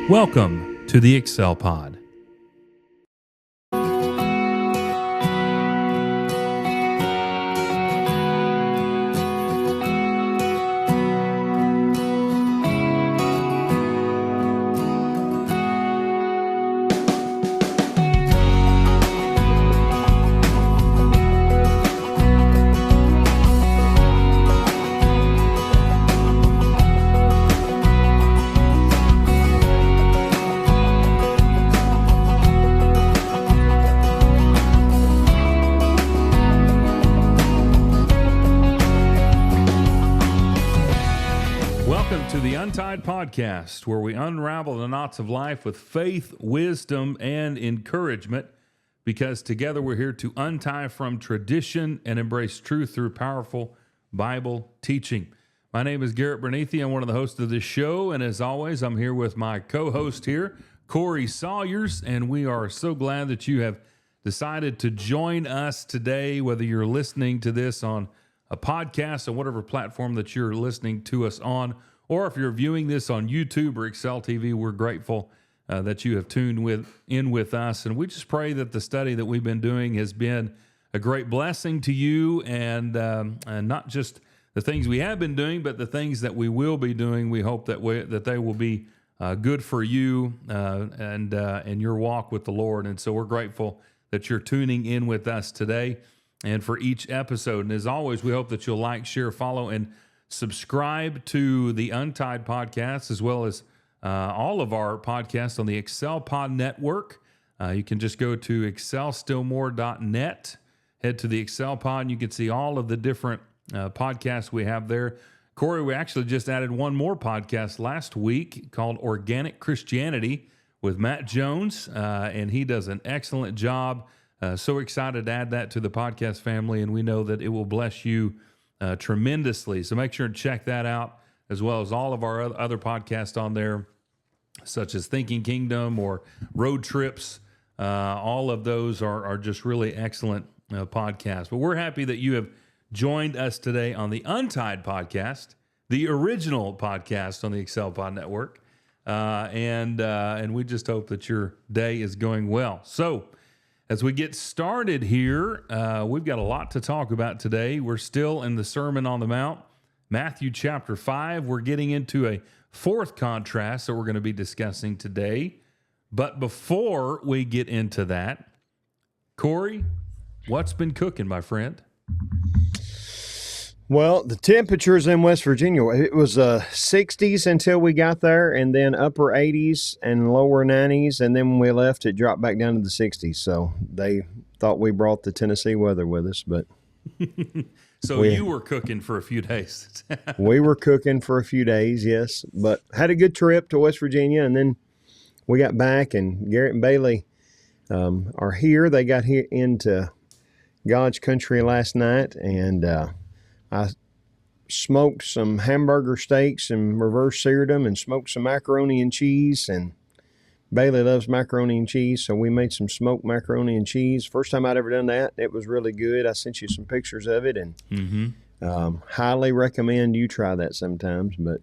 Welcome to the Excel Pod. Untied podcast, where we unravel the knots of life with faith, wisdom, and encouragement, because together we're here to untie from tradition and embrace truth through powerful Bible teaching. My name is Garrett Bernethi. I'm one of the hosts of this show, and as always, I'm here with my co-host here, Corey Sawyers, and we are so glad that you have decided to join us today, whether you're listening to this on a podcast or whatever platform that you're listening to us on, or if you're viewing this on YouTube or Excel TV. We're grateful that you have tuned in with us. And we just pray that the study that we've been doing has been a great blessing to you, and not just the things we have been doing, but the things that we will be doing. We hope that they will be good for you and your walk with the Lord. And so we're grateful that you're tuning in with us today and for each episode. And as always, we hope that you'll like, share, follow, and subscribe to the Untied podcast, as well as all of our podcasts on the Excel Pod Network. You can just go to excelstillmore.net, head to the Excel Pod, and you can see all of the different podcasts we have there. Corey, we actually just added one more podcast last week called Organic Christianity with Matt Jones, and he does an excellent job. So excited to add that to the podcast family, and we know that it will bless you tremendously. So make sure to check that out, as well as all of our other podcasts on there, such as Thinking Kingdom or Road Trips. All of those are just really excellent podcasts. But we're happy that you have joined us today on the Untied podcast, the original podcast on the Excel Pod Network. And we just hope that your day is going well. So as we get started here, we've got a lot to talk about today. We're still in the Sermon on the Mount, Matthew chapter 5. We're getting into a fourth contrast that we're going to be discussing today. But before we get into that, Corey, what's been cooking, my friend? Well, the temperatures in West Virginia, it was 60s until we got there, and then upper 80s and lower 90s, and then when we left, it dropped back down to the 60s. So they thought we brought the Tennessee weather with us, but so you were cooking for a few days. We were cooking for a few days, yes, but had a good trip to West Virginia, and then we got back, and Garrett and Bailey are here. They got here into God's country last night, and I smoked some hamburger steaks and reverse seared them, and smoked some macaroni and cheese. And Bailey loves macaroni and cheese, so we made some smoked macaroni and cheese. First time I'd ever done that. It was really good. I sent you some pictures of it, and highly recommend you try that sometimes. But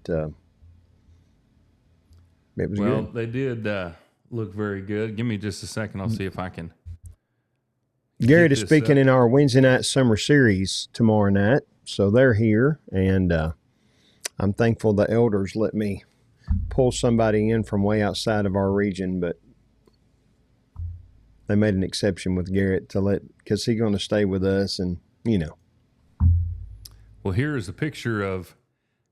it was good. Well, they did look very good. Give me just a second. I'll see if I can. Garrett is speaking in our Wednesday night summer series tomorrow night. So they're here, and I'm thankful the elders let me pull somebody in from way outside of our region, but they made an exception with Garrett because he's going to stay with us, and Well, here's a picture of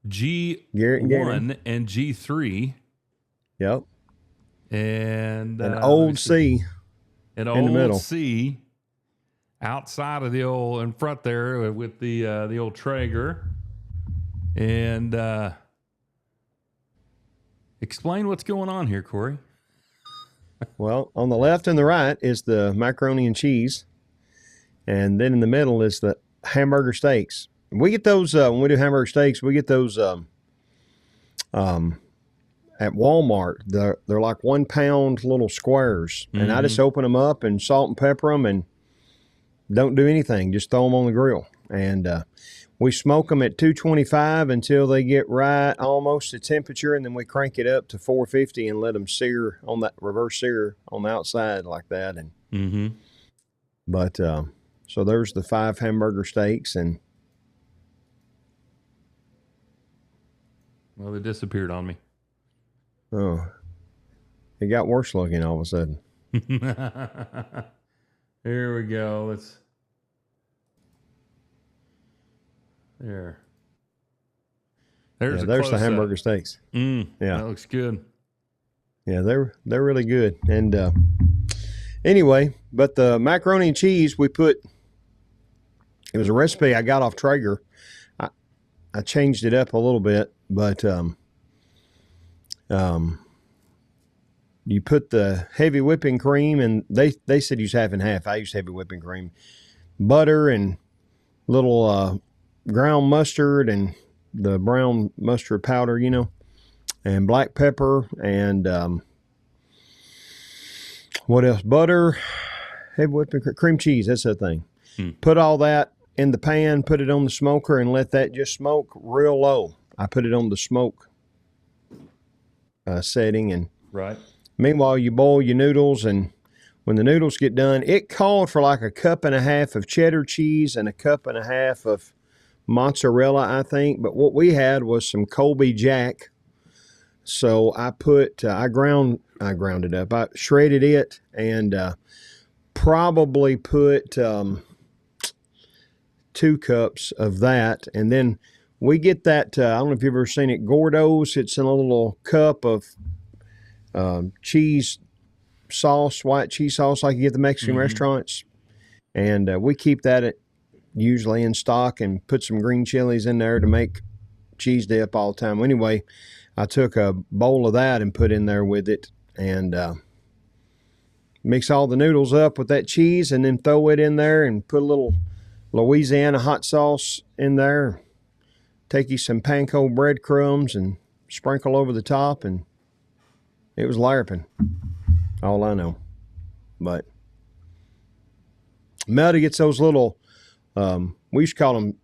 G1 and G3. Yep. And an old C in the middle. C. Outside of the old, in front there with the old Traeger. And explain what's going on here, Corey. Well, on the left and the right is the macaroni and cheese. And then in the middle is the hamburger steaks. We get those, when we do hamburger steaks, we get those at Walmart. They're like 1 pound little squares. Mm-hmm. And I just open them up and salt and pepper them and don't do anything, just throw them on the grill. And we smoke them at 225 until they get right almost to temperature, and then we crank it up to 450 and let them sear on that reverse sear on the outside like that. And but so there's the 5 hamburger steaks, and well, they disappeared on me. oh, it got worse looking all of a sudden. Here we go. There's the hamburger steaks. Yeah, that looks good. Yeah, they're really good. And anyway, but the macaroni and cheese it was a recipe I got off Traeger. I changed it up a little bit, but you put the heavy whipping cream, and they said use half and half. I used heavy whipping cream, butter, and little ground mustard and the brown mustard powder, and black pepper, and what else? Butter, heavy whipping cream cheese. That's the thing. Put all that in the pan, put it on the smoker, and let that just smoke real low. I put it on the smoke setting, and right. Meanwhile, you boil your noodles, and when the noodles get done, it called for like a cup and a half of cheddar cheese and a cup and a half of mozzarella, I think. But what we had was some Colby Jack. So I ground it up. I shredded it and probably put 2 cups of that. And then we get that, I don't know if you've ever seen it, Gordo's. It's in a little cup of cheese sauce, white cheese sauce, like you get at the Mexican restaurants. And we keep that usually in stock and put some green chilies in there to make cheese dip all the time. Anyway, I took a bowl of that and put in there with it, and mix all the noodles up with that cheese, and then throw it in there and put a little Louisiana hot sauce in there. Take you some panko breadcrumbs and sprinkle over the top, and it was larping. All I know. But Melody gets those little, we used to call them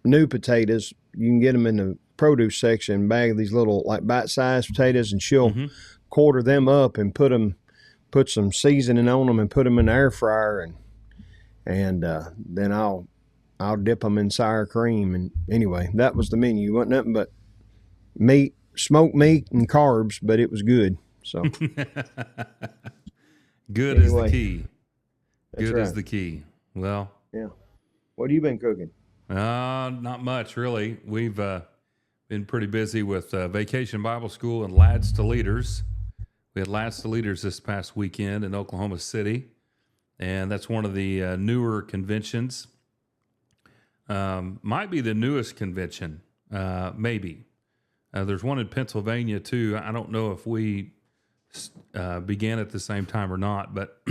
new potatoes. You can get them in the produce section, bag of these little like bite-sized potatoes, and she'll quarter them up and put some seasoning on them and put them in the air fryer, and then I'll dip them in sour cream. And anyway, that was the menu. It wasn't nothing but meat, smoked meat, and carbs, but it was good. So good is the key. Good is the key. Well, yeah. What have you been cooking? Not much, really. We've been pretty busy with Vacation Bible School and Lads to Leaders. We had Lads to Leaders this past weekend in Oklahoma City, and that's one of the newer conventions. Might be the newest convention, maybe. There's one in Pennsylvania, too. I don't know if we began at the same time or not, but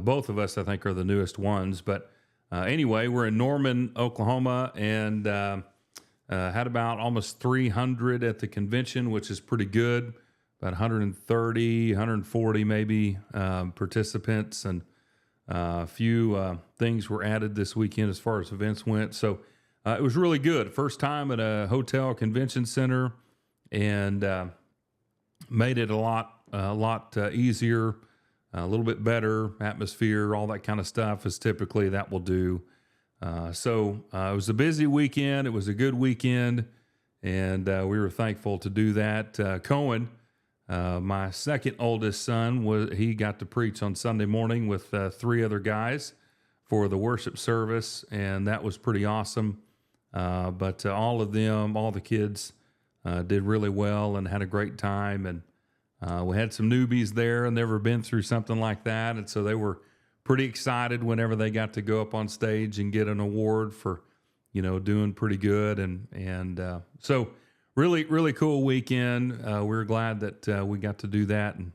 both of us, I think, are the newest ones. But anyway, we're in Norman, Oklahoma, and had about almost 300 at the convention, which is pretty good. About 130, 140 maybe participants, and a few things were added this weekend as far as events went. So it was really good. First time at a hotel convention center, and made it a lot easier, a little bit better atmosphere, all that kind of stuff as typically that will do. So it was a busy weekend. It was a good weekend, and we were thankful to do that. Cohen, my second oldest son, he got to preach on Sunday morning with 3 other guys for the worship service, and that was pretty awesome. But all of them, all the kids, did really well and had a great time. And we had some newbies there, never been through something like that, and so they were pretty excited whenever they got to go up on stage and get an award for, doing pretty good. And so really, really cool weekend. We're glad that we got to do that, and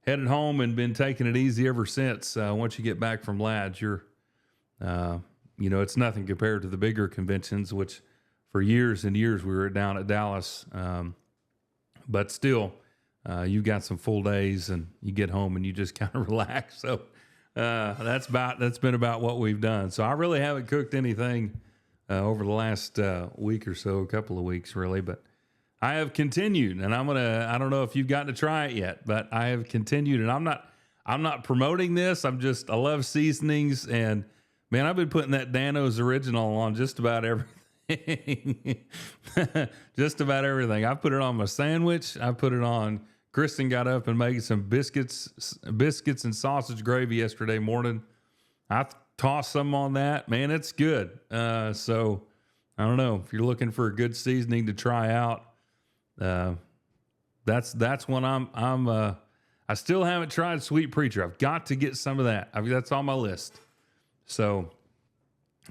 headed home and been taking it easy ever since. Once you get back from Lads, you're, it's nothing compared to the bigger conventions, which for years and years we were down at Dallas. But still, you got some full days, and you get home and you just kind of relax. So that's been about what we've done. So I really haven't cooked anything over the last week or so, a couple of weeks really, but I have continued, and I don't know if you've gotten to try it yet, but I have continued, and I'm not promoting this. I love seasonings, and man, I've been putting that Dano's original on just about everything. Just about everything. I put it on my sandwich. I put it on. Kristen got up and made some biscuits and sausage gravy yesterday morning. I tossed some on that. Man, it's good. So I don't know if you're looking for a good seasoning to try out. That's when I still haven't tried Sweet Preacher. I've got to get some of that. That's on my list. So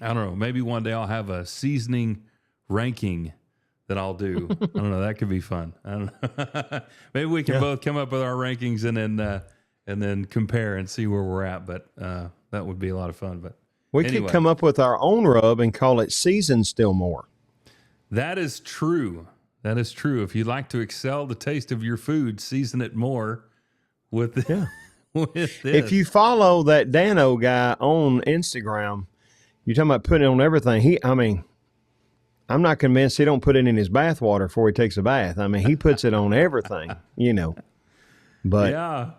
I don't know. Maybe one day I'll have a seasoning ranking that I'll do. I don't know. That could be fun. I don't know. Maybe we can both come up with our rankings and then compare and see where we're at. But that would be a lot of fun. But we could come up with our own rub and call it Season Still More. That is true. That is true. If you'd like to excel the taste of your food, season it more with with this. If you follow that Dano guy on Instagram, you're talking about putting it on everything. I'm not convinced he don't put it in his bath water before he takes a bath. I mean, he puts it on everything, But yeah,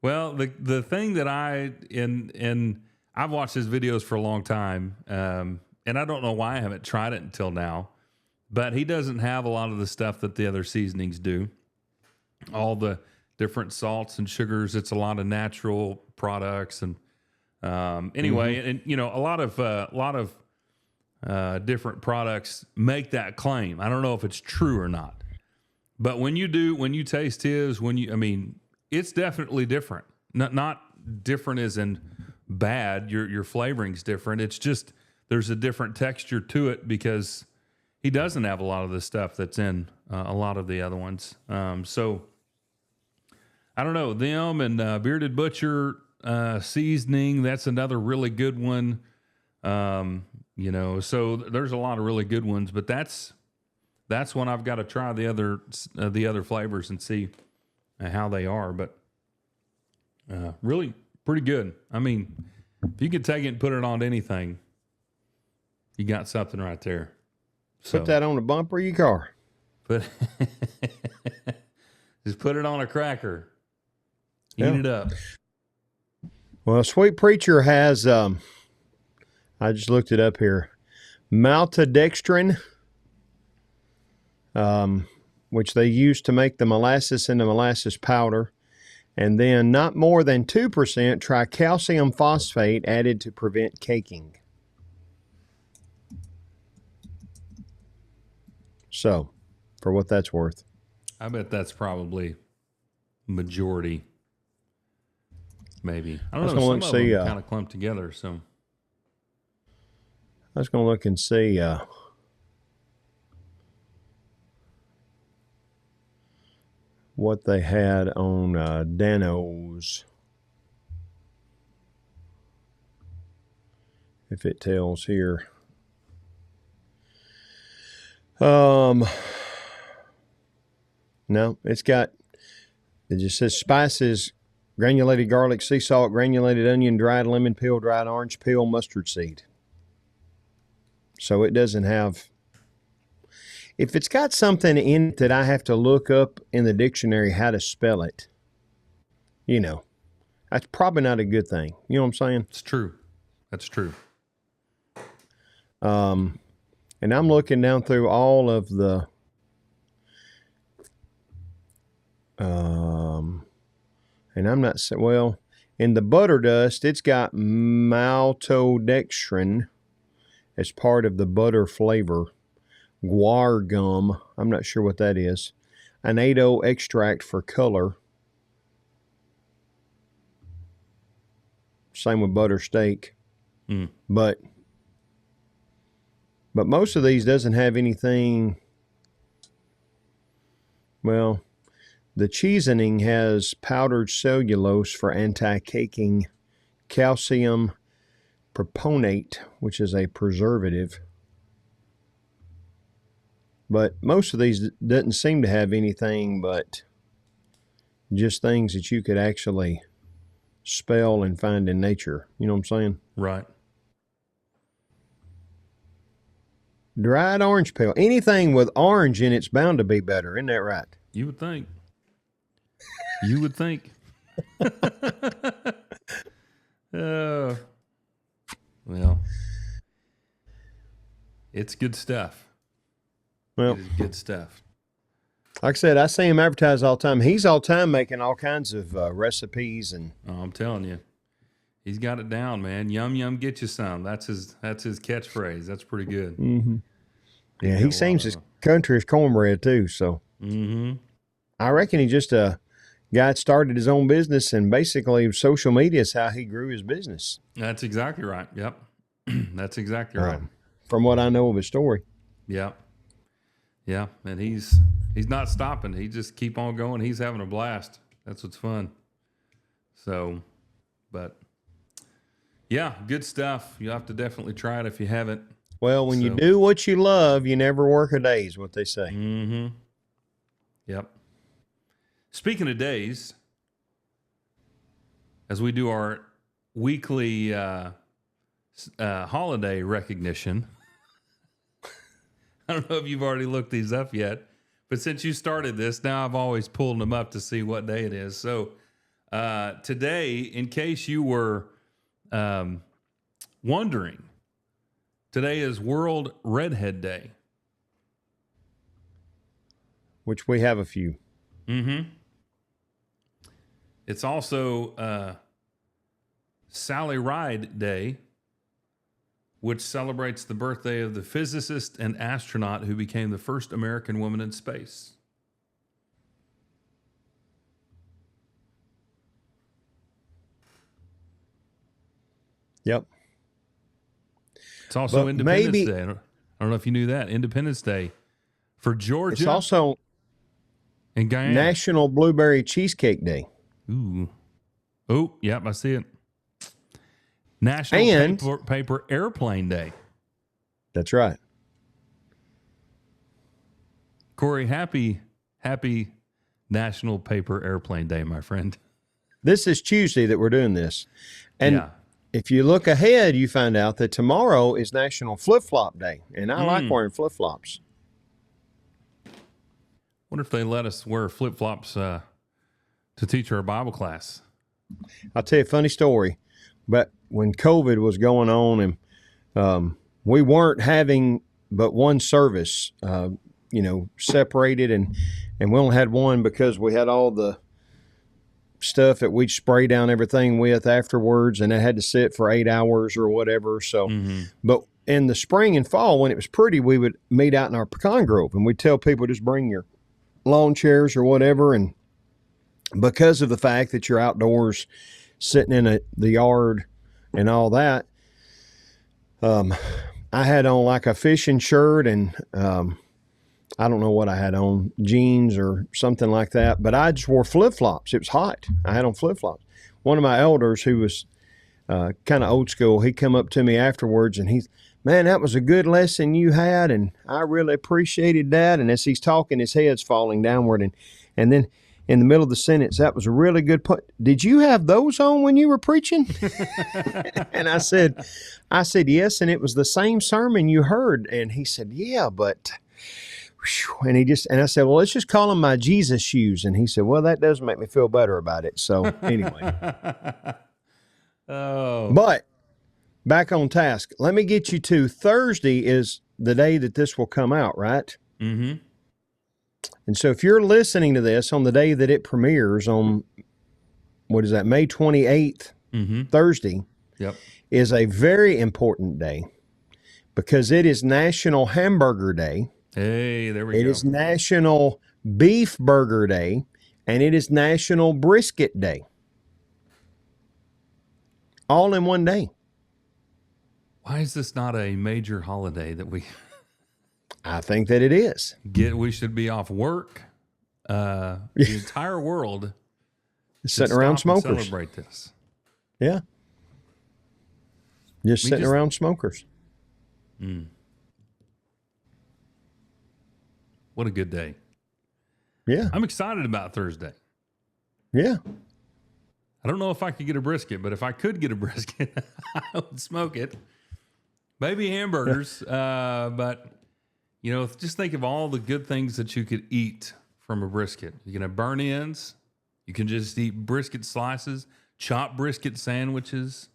well, the thing that I've watched his videos for a long time, and I don't know why I haven't tried it until now. But he doesn't have a lot of the stuff that the other seasonings do. All the different salts and sugars. It's a lot of natural products, and anyway, and a lot of different products make that claim. I don't know if it's true or not, but when you taste his, it's definitely different. Not different as in bad. Your flavoring's different. It's just there's a different texture to it because he doesn't have a lot of the stuff that's in a lot of the other ones. So I don't know, them and Bearded Butcher seasoning. That's another really good one. So there's a lot of really good ones, but that's when I've got to try the other flavors and see how they are. But really pretty good. I mean, if you could take it and put it on anything, you got something right there. So, put that on the bumper of your car. Just put it on a cracker. Eat it up. Well, Sweet Preacher has, I just looked it up here, maltodextrin, which they use to make the molasses into molasses powder, and then not more than 2% tricalcium phosphate added to prevent caking. So, for what that's worth. I bet that's probably majority. Maybe. I don't know. Some of them kind of clumped together. So I was going to look and see what they had on Dano's. If it tells here. No, it just says spices, granulated garlic, sea salt, granulated onion, dried lemon peel, dried orange peel, mustard seed. So it doesn't have, if it's got something in it that I have to look up in the dictionary how to spell it, that's probably not a good thing. You know what I'm saying? It's true. That's true. And I'm looking down through all of the and I'm not in the butter dust, it's got maltodextrin as part of the butter flavor. Guar gum, I'm not sure what that is. Annatto extract for color. Same with butter steak. But most of these doesn't have anything. Well, the cheesening has powdered cellulose for anti-caking, calcium proponate, which is a preservative. But most of these doesn't seem to have anything but just things that you could actually spell and find in nature. You know what I'm saying? Right. Dried orange peel. Anything with orange in it's bound to be better. Isn't that right? You would think. You would think. Well, it's good stuff. Well, it is good stuff. Like I said, I see him advertise all the time. He's all the time making all kinds of recipes and. Oh, I'm telling you, he's got it down, man. Yum yum, get you some. That's his catchphrase. That's pretty good. Mm-hmm. Yeah, he seems as country as cornbread too. So I reckon he just guy that started his own business, and basically social media is how he grew his business. That's exactly right. Yep, that's exactly right. From what I know of his story. Yep. Yeah, and he's not stopping. He just keep on going. He's having a blast. That's what's fun. So, but yeah, good stuff. You have to definitely try it if you haven't. Well, when you do what you love, you never work a day is what they say. Mm-hmm. Yep. Speaking of days, as we do our weekly holiday recognition, I don't know if you've already looked these up yet, but since you started this, now I've always pulled them up to see what day it is. So today, in case you were wondering, today is World Redhead Day. Which we have a few. Mm-hmm. It's also Sally Ride Day, which celebrates the birthday of the physicist and astronaut who became the first American woman in space. Yep. It's also Independence Day. I don't know if you knew that. Independence Day for Georgia. It's also and Guyana. National Blueberry Cheesecake Day. Ooh. Oh, yep, I see it. National Paper Airplane Day. That's right. Corey, happy National Paper Airplane Day, my friend. This is Tuesday that we're doing this. And if you look ahead, you find out that tomorrow is National Flip-Flop Day. And I like wearing flip-flops. Wonder if they let us wear flip-flops to teach our Bible class. I'll tell you a funny story. But when COVID was going on and we weren't having but one service, separated, and we only had one because we had all the stuff that we'd spray down everything with afterwards, and it had to sit for 8 hours or whatever. So, but in the spring and fall, when it was pretty, we would meet out in our pecan grove, and we'd tell people just bring your lawn chairs or whatever. And because of the fact that you're outdoors sitting in the yard and all that, I had on like a fishing shirt and I don't know what I had on, jeans or something like that, but I just wore flip-flops. It was hot. I had on flip-flops. One of my elders, who was kind of old school, he come up to me afterwards and he's, man, that was a good lesson you had, and I really appreciated that. And as he's talking, his head's falling downward, and then in the middle of the sentence, that was a really good point. Did you have those on when you were preaching? And I said, yes, and it was the same sermon you heard. And he said, yeah, but, and I said, well, let's just call them my Jesus shoes. And he said, well, that does make me feel better about it. So anyway. But back on task. Let me get you to Thursday is the day that this will come out, right? Mm-hmm. And so if you're listening to this on the day that it premieres on, what is that, May 28th, Thursday, is a very important day because it is National Hamburger Day. Hey, there we go. It is National Beef Burger Day, and it is National Brisket Day. All in one day. Why is this not a major holiday that we... I think that it is. We should be off work. The entire world sitting around smokers. Celebrate this. Yeah. Just sitting around smokers. What a good day. Yeah. I'm excited about Thursday. Yeah. I don't know if I could get a brisket, but if I could get a brisket, I would smoke it. Maybe hamburgers, but just think of all the good things that you could eat from a brisket. You can have burnt ends. You can just eat brisket slices, chopped brisket sandwiches,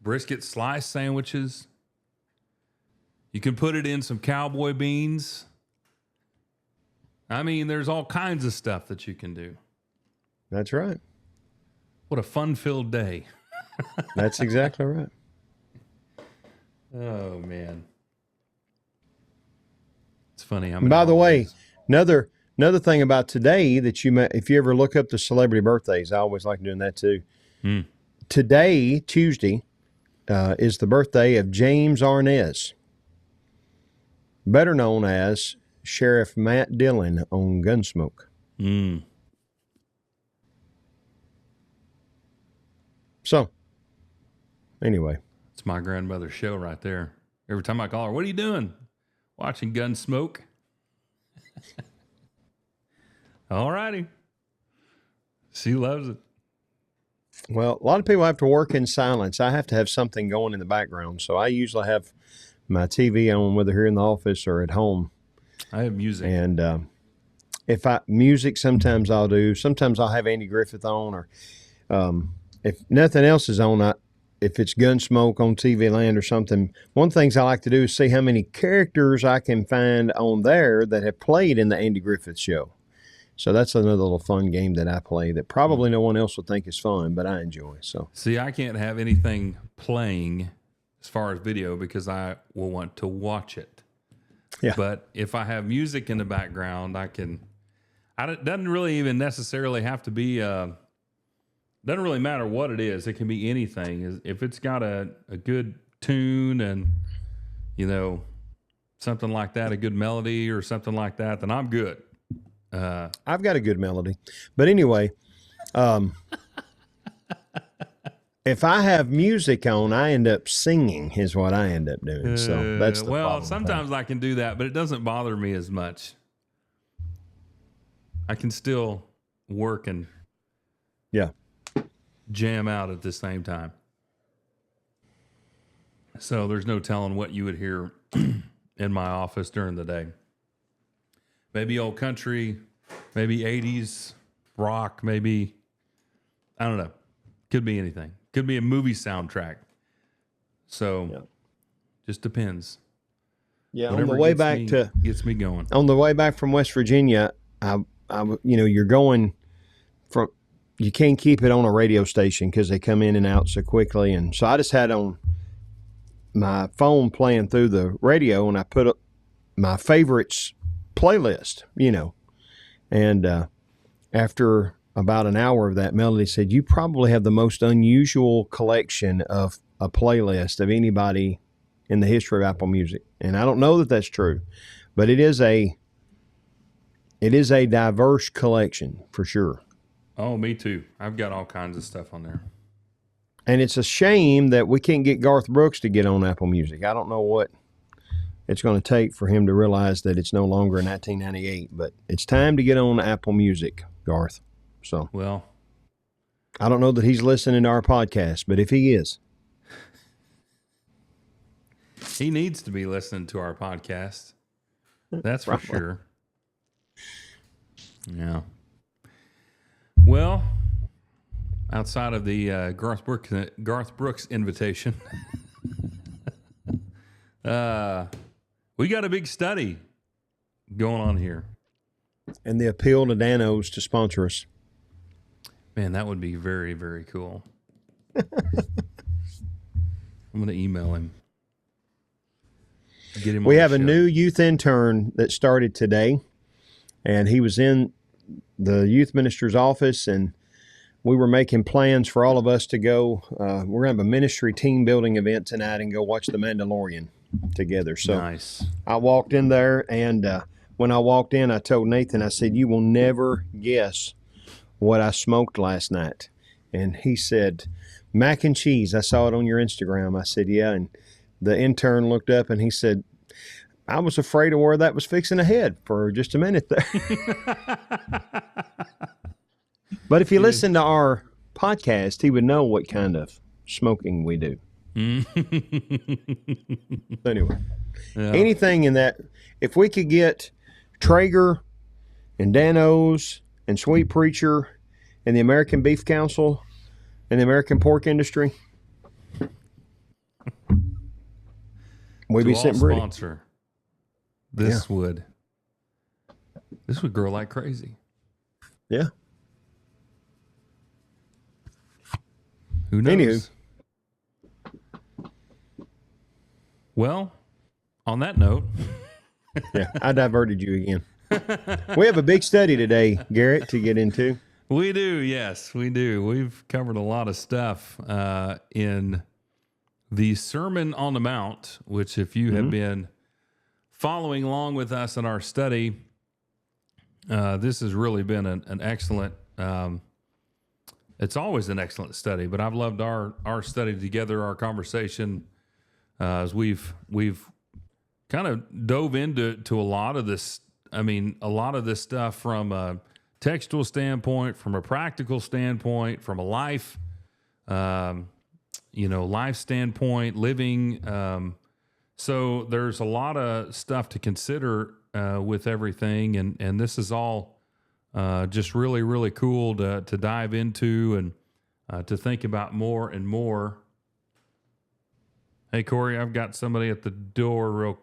brisket slice sandwiches. You can put it in some cowboy beans. I mean, there's all kinds of stuff that you can do. That's right. What a fun-filled day. That's exactly right. Oh, man. It's funny. By the way, another thing about today that if you ever look up the celebrity birthdays, I always like doing that too. Today, Tuesday, is the birthday of James Arnez, better known as Sheriff Matt Dillon on Gunsmoke. So, anyway. It's my grandmother's show right there. Every time I call her, what are you doing? Watching Gunsmoke. All righty. She loves it. Well, a lot of people have to work in silence. I have to have something going in the background. So I usually have my TV on, whether here in the office or at home. I have music. And music, sometimes I'll do. Sometimes I'll have Andy Griffith on, or if nothing else is on, if it's Gunsmoke on TV Land or something, one of the things I like to do is see how many characters I can find on there that have played in the Andy Griffith show. So that's another little fun game that I play that probably no one else would think is fun, but I enjoy. So see, I can't have anything playing as far as video because I will want to watch it. Yeah. But if I have music in the background, it doesn't really even necessarily have to be, doesn't really matter what it is. It can be anything. If it's got a good tune and, something like that, a good melody or something like that, then I'm good. I've got a good melody. But anyway, if I have music on, I end up singing is what I end up doing. So that's the problem. Sometimes I can do that, but it doesn't bother me as much. I can still work and jam out at the same time. So there's no telling what you would hear in my office during the day. Maybe old country, maybe 80s rock, maybe, I don't know. Could be anything. Could be a movie soundtrack. So just depends. Yeah, Whatever on the way gets me going. On the way back from West Virginia, you're going from, you can't keep it on a radio station because they come in and out so quickly. And so I just had on my phone playing through the radio, and I put up my favorites playlist, and after about an hour of that, Melody said, you probably have the most unusual collection of a playlist of anybody in the history of Apple Music. And I don't know that that's true, but it is a diverse collection for sure. Oh, me too. I've got all kinds of stuff on there. And it's a shame that we can't get Garth Brooks to get on Apple Music. I don't know what it's going to take for him to realize that it's no longer 1998, but it's time to get on Apple Music, Garth. So, well, I don't know that he's listening to our podcast, but if he is, he needs to be listening to our podcast. That's for sure. Yeah. Well, outside of the Garth Brooks invitation, we got a big study going on here. And the appeal to Danos to sponsor us. Man, that would be very, very cool. I'm going to email him. Get him. We have a new youth intern that started today, and he was in the youth minister's office, and we were making plans for all of us to go. We're going to have a ministry team building event tonight and go watch The Mandalorian together. So nice. I walked in there, and when I walked in, I told Nathan, I said, you will never guess what I smoked last night. And he said, mac and cheese. I saw it on your Instagram. I said, yeah. And the intern looked up and he said, I was afraid of where that was fixing to head for just a minute there. But if he listened to our podcast, he would know what kind of smoking we do. Anyway. Yeah. Anything in that, if we could get Traeger and Dan O's and Sweet Preacher and the American Beef Council and the American Pork Industry, we'd be sitting pretty. Sponsor. This would grow like crazy. Yeah. Who knows? Anywho. Well, on that note. Yeah, I diverted you again. We have a big study today, Garrett, to get into. We do, yes, we do. We've covered a lot of stuff in the Sermon on the Mount, which if you have been following along with us in our study, this has really been an excellent, it's always an excellent study, but I've loved our study together, our conversation, as we've kind of dove into a lot of this. I mean, a lot of this stuff from a textual standpoint, from a practical standpoint, from a life, life standpoint, living. So there's a lot of stuff to consider with everything, and this is all just really, really cool to dive into and to think about more and more. Hey, Corey, I've got somebody at the door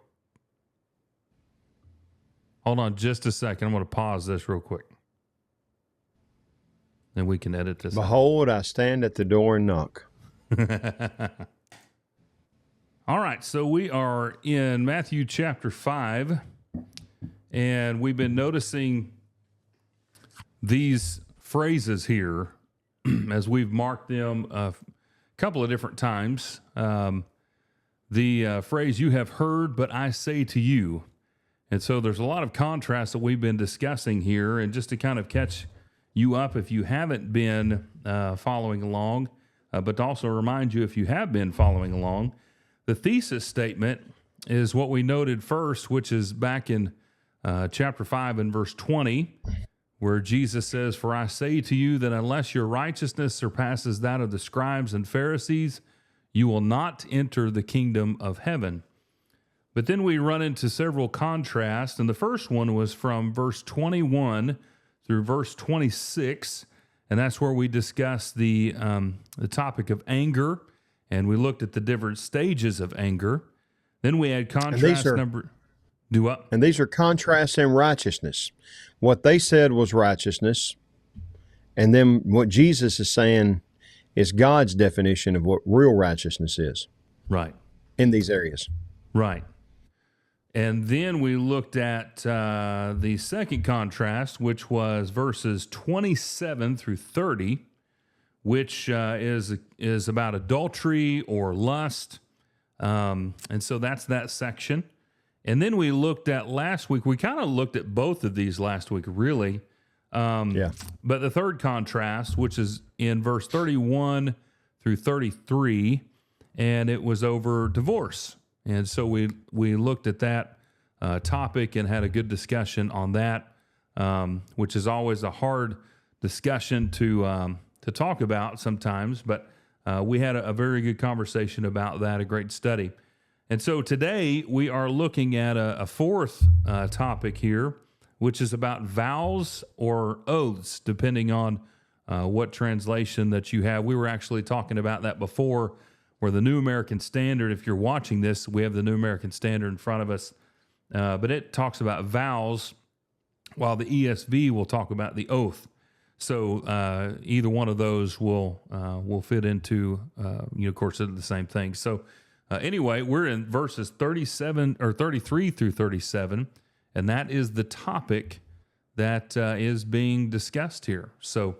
Hold on just a second. I'm going to pause this real quick. Then we can edit this. Behold, I stand at the door and knock. All right, so we are in Matthew chapter 5, and we've been noticing these phrases here as we've marked them a couple of different times. The phrase, "you have heard, but I say to you." And so there's a lot of contrast that we've been discussing here, and just to kind of catch you up if you haven't been following along, but to also remind you if you have been following along, the thesis statement is what we noted first, which is back in chapter 5 and verse 20, where Jesus says, "For I say to you that unless your righteousness surpasses that of the scribes and Pharisees, you will not enter the kingdom of heaven." But then we run into several contrasts, and the first one was from verse 21 through verse 26, and that's where we discussed the topic of anger, and we looked at the different stages of anger. Then we had contrast do what? And these are contrasts in righteousness. What they said was righteousness, and then what Jesus is saying is God's definition of what real righteousness is. Right. In these areas. Right. And then we looked at the second contrast, which was verses 27 through 30, which is about adultery or lust. And so that's that section. And then we looked at last week, we kind of looked at both of these last week, really. But the third contrast, which is in verse 31 through 33, and it was over divorce. And so we looked at that topic and had a good discussion on that, which is always a hard discussion to talk about sometimes. But we had a very good conversation about that, a great study. And so today we are looking at a fourth topic here, which is about vows or oaths, depending on what translation that you have. We were actually talking about that before, where the New American Standard, if you're watching this, we have the New American Standard in front of us, but it talks about vows, while the ESV will talk about the oath. So either one of those will fit into, of course, the same thing. So anyway, we're in verses 37 or 33 through 37, and that is the topic that is being discussed here. So,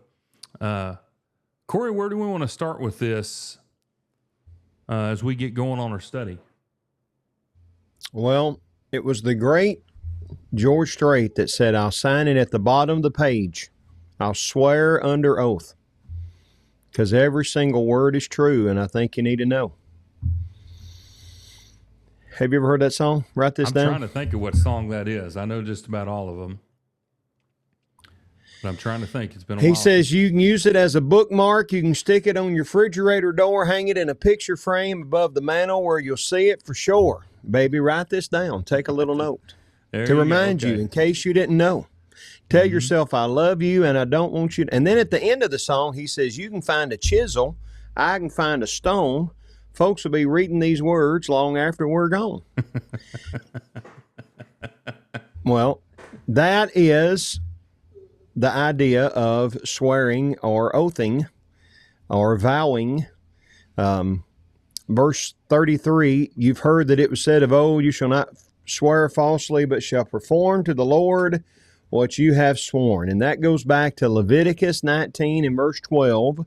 Corey, where do we want to start with this? As we get going on our study? Well, it was the great George Strait that said, "I'll sign it at the bottom of the page. I'll swear under oath." Because every single word is true, and I think you need to know. Have you ever heard that song? Write this down. I'm trying to think of what song that is. I know just about all of them. But I'm trying to think. It's been a while. He says you can use it as a bookmark. You can stick it on your refrigerator door, hang it in a picture frame above the mantle where you'll see it for sure. baby, write this down. Take a little note There to you go. remind you Okay. in case you didn't know. Tell yourself, I love you and I don't want you to. And then at the end of the song, he says, you can find a chisel, I can find a stone. Folks will be reading these words long after we're gone. Well, that is the idea of swearing or oathing or vowing. Verse 33, you've heard that it was said of old, you shall not swear falsely, but shall perform to the Lord what you have sworn. And that goes back to Leviticus 19 and verse 12.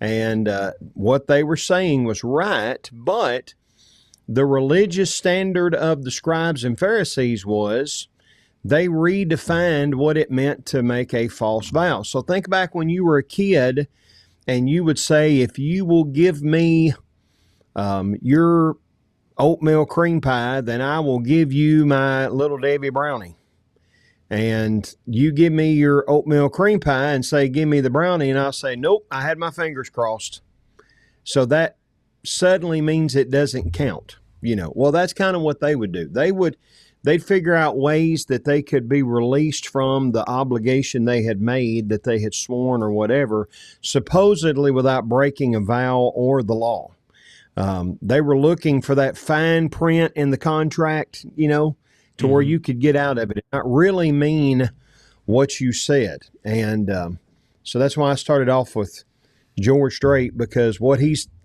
And what they were saying was right, but the religious standard of the scribes and Pharisees was they redefined what it meant to make a false vow. So think back when you were a kid and you would say, if you will give me your oatmeal cream pie, then I will give you my little Debbie brownie. And you give me your oatmeal cream pie and say, give me the brownie. And I'll say, nope, I had my fingers crossed. So that suddenly means it doesn't count. Well, that's kind of what they would do. They'd figure out ways that they could be released from the obligation they had made, that they had sworn or whatever, supposedly without breaking a vow or the law. They were looking for that fine print in the contract, to where you could get out of it and not really mean what you said. And so that's why I started off with George Strait, because what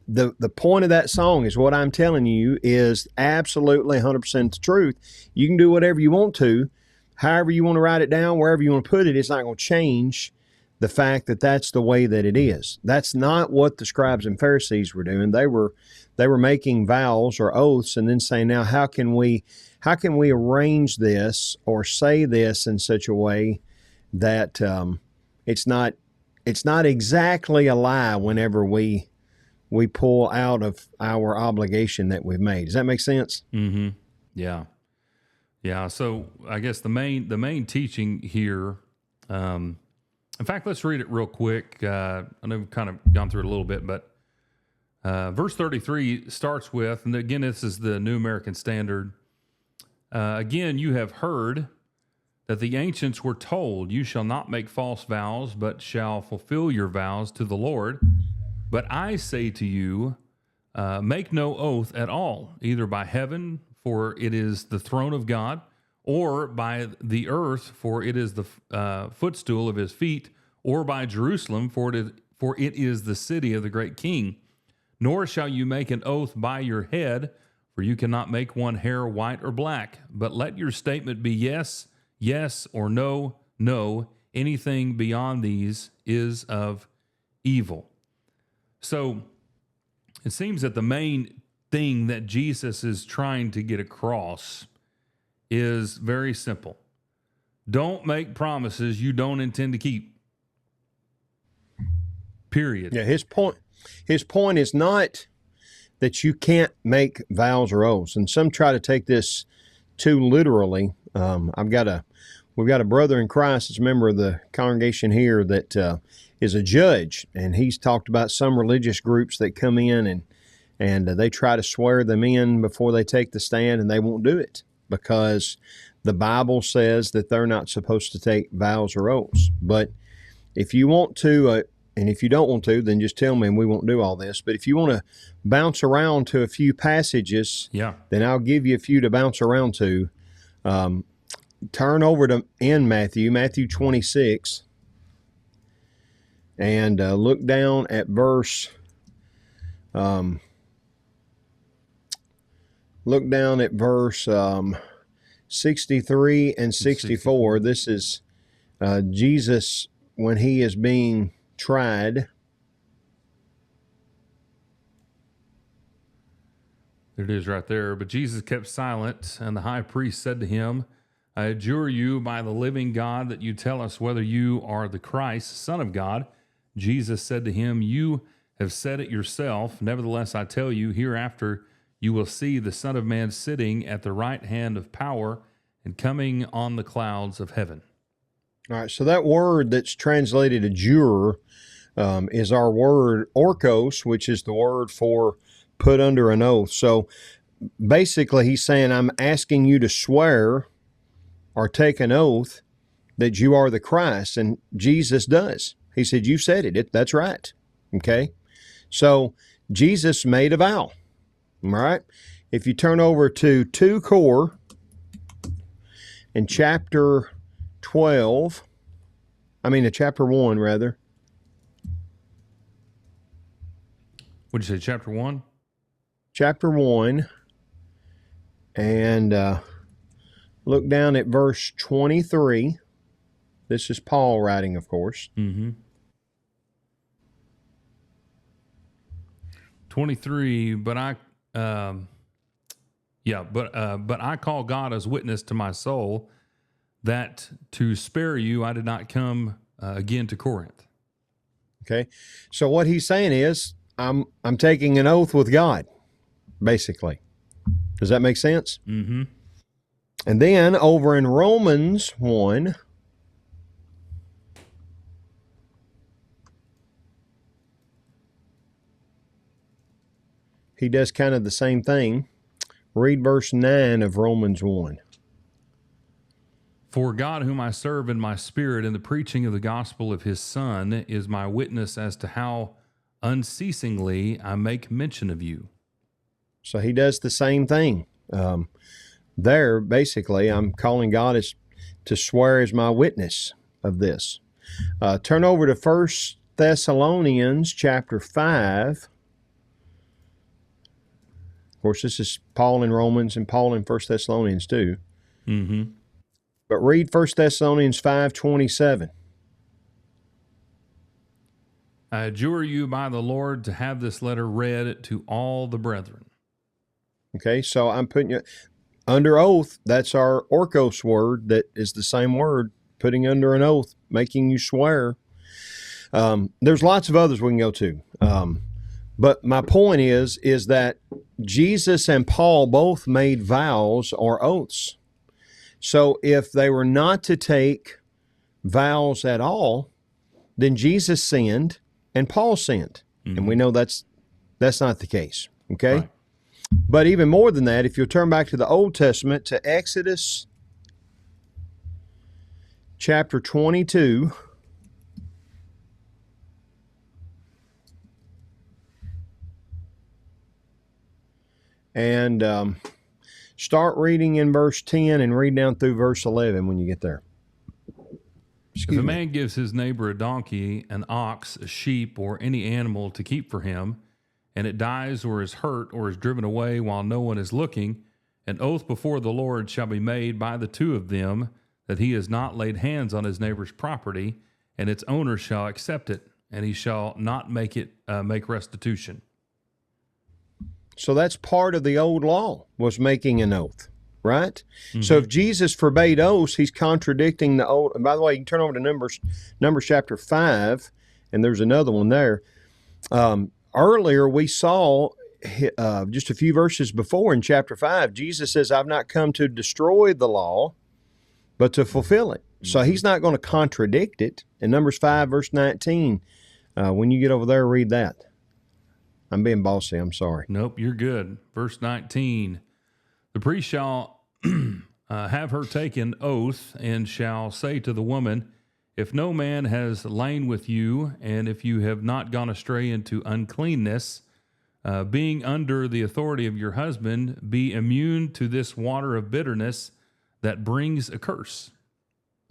the point of that song is what I'm telling you is absolutely 100% the truth. You can do whatever you want to, however you want to write it down, wherever you want to put it. It's not going to change the fact that that's the way that it is. That's not what the scribes and Pharisees were doing. They were making vows or oaths and then saying, now how can we arrange this or say this in such a way that it's not exactly a lie whenever we pull out of our obligation that we've made. Does that make sense? Mm-hmm. Yeah. Yeah. So I guess the main teaching here, in fact, let's read it real quick. I know we've kind of gone through it a little bit, but verse 33 starts with, and again, this is the New American Standard. Again, you have heard that the ancients were told, you shall not make false vows, but shall fulfill your vows to the Lord. But I say to you, make no oath at all, either by heaven, for it is the throne of God, or by the earth, for it is the footstool of his feet, or by Jerusalem, for it is the city of the great king. Nor shall you make an oath by your head, for you cannot make one hair white or black. But let your statement be yes, yes, or no, no. Anything beyond these is of evil. So it seems that the main thing that Jesus is trying to get across is very simple. Don't make promises you don't intend to keep. Period. Yeah, his point is not that you can't make vows or oaths. And some try to take this too literally. We've got a brother in Christ that's a member of the congregation here that is a judge, and he's talked about some religious groups that come in and they try to swear them in before they take the stand, and they won't do it because the Bible says that they're not supposed to take vows or oaths. But if you want to, and if you don't want to, then just tell me and we won't do all this. But if you want to bounce around to a few passages, then I'll give you a few to bounce around to. Turn over to Matthew 26, and look down at verse 63 and 64. This is Jesus when he is being tried. There it is right there. But Jesus kept silent, and the high priest said to him, I adjure you by the living God that you tell us whether you are the Christ, Son of God. Jesus said to him, you have said it yourself. Nevertheless, I tell you, hereafter you will see the Son of Man sitting at the right hand of power and coming on the clouds of heaven. All right, so that word that's translated adjure is our word orkos, which is the word for put under an oath. So basically he's saying, I'm asking you to swear or take an oath that you are the Christ. And Jesus does. He said, you said it. That's right. Okay. So Jesus made a vow. All right. If you turn over to 2 Cor in chapter 1 rather. What'd you say, chapter 1? Chapter 1, and look down at verse 23. This is Paul writing, of course. 23, but I call God as witness to my soul that to spare you I did not come again to Corinth. Okay, so what he's saying is, I'm taking an oath with God, basically. Does that make sense? Mm-hmm. And then over in Romans 1, he does kind of the same thing. Read verse 9 of Romans 1. For God, whom I serve in my spirit in the preaching of the gospel of his Son, is my witness as to how unceasingly I make mention of you. So he does the same thing. There, basically, I'm calling God to swear as my witness of this. Turn over to 1 Thessalonians chapter 5. Of course, this is Paul in Romans and Paul in 1 Thessalonians too. Mm-hmm. But read 1 Thessalonians 5:27. I adjure you by the Lord to have this letter read to all the brethren. Okay, so I'm putting you under oath. That's our orkos word. That is the same word, putting under an oath, making you swear. There's lots of others we can go to. But my point is that Jesus and Paul both made vows or oaths. So if they were not to take vows at all, then Jesus sinned and Paul sinned. Mm-hmm. And we know that's not the case. Okay? Right. But even more than that, if you'll turn back to the Old Testament, to Exodus chapter 22, and start reading in verse 10 and read down through verse 11 when you get there. If a man gives his neighbor a donkey, an ox, a sheep, or any animal to keep for him, and it dies or is hurt or is driven away while no one is looking, an oath before the Lord shall be made by the two of them that he has not laid hands on his neighbor's property, and its owner shall accept it, and he shall not make restitution. So that's part of the old law, was making an oath, right? Mm-hmm. So if Jesus forbade oaths, he's contradicting the old. And by the way, you can turn over to Numbers chapter 5, and there's another one there. Earlier, we saw just a few verses before in chapter 5, Jesus says, I've not come to destroy the law, but to fulfill it. Mm-hmm. So he's not going to contradict it. In Numbers 5, verse 19, when you get over there, read that. I'm being bossy. I'm sorry. Nope, you're good. Verse 19, the priest shall have her take an oath and shall say to the woman, if no man has lain with you, and if you have not gone astray into uncleanness, being under the authority of your husband, be immune to this water of bitterness that brings a curse.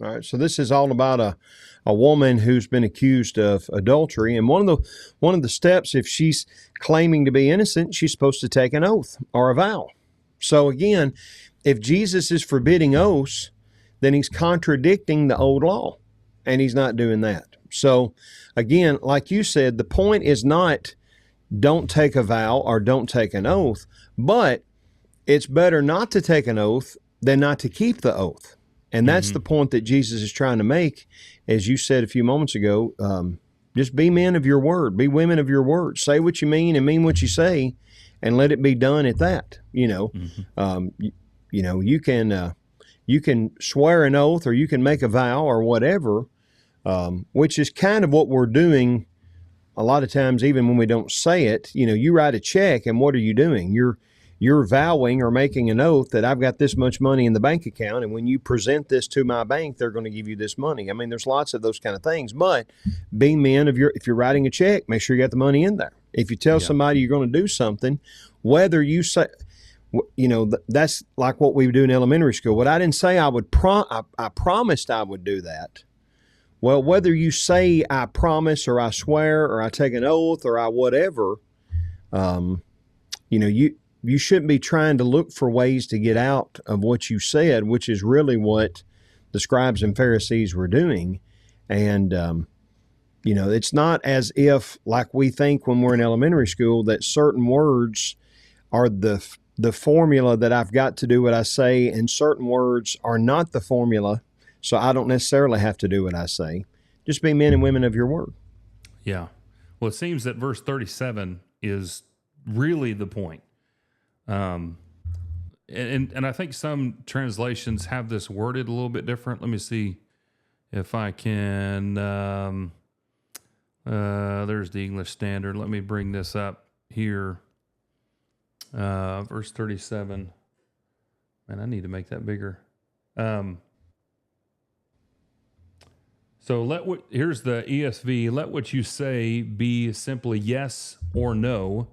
All right, so this is all about a woman who's been accused of adultery, and one of the steps, if she's claiming to be innocent, she's supposed to take an oath or a vow. So again, if Jesus is forbidding oaths, then he's contradicting the old law, and he's not doing that. So again, like you said, the point is not don't take a vow or don't take an oath, but it's better not to take an oath than not to keep the oath. And that's the point that Jesus is trying to make. As you said a few moments ago, just be men of your word, be women of your word. Say what you mean and mean what you say, and let it be done at that. You can swear an oath or you can make a vow or whatever, which is kind of what we're doing a lot of times, even when we don't say it. You write a check, and what are you doing? You're you're vowing or making an oath that I've got this much money in the bank account, and when you present this to my bank, they're going to give you this money. I mean, there's lots of those kind of things. But be men of if you're writing a check, make sure you got the money in there. If you tell somebody you're going to do something, whether you say, that's like what we would do in elementary school. What I didn't say I would I promised I would do that. Well, whether you say I promise or I swear or I take an oath or I whatever, you shouldn't be trying to look for ways to get out of what you said, which is really what the scribes and Pharisees were doing. And, it's not as if, like we think when we're in elementary school, that certain words are the formula that I've got to do what I say, and certain words are not the formula, so I don't necessarily have to do what I say. Just be men and women of your word. Yeah. Well, it seems that verse 37 is really the point. And I think some translations have this worded a little bit different. Let me see if I can. There's the English Standard. Let me bring this up here. Verse 37. Man, I need to make that bigger. So here's the ESV. Let what you say be simply yes or no.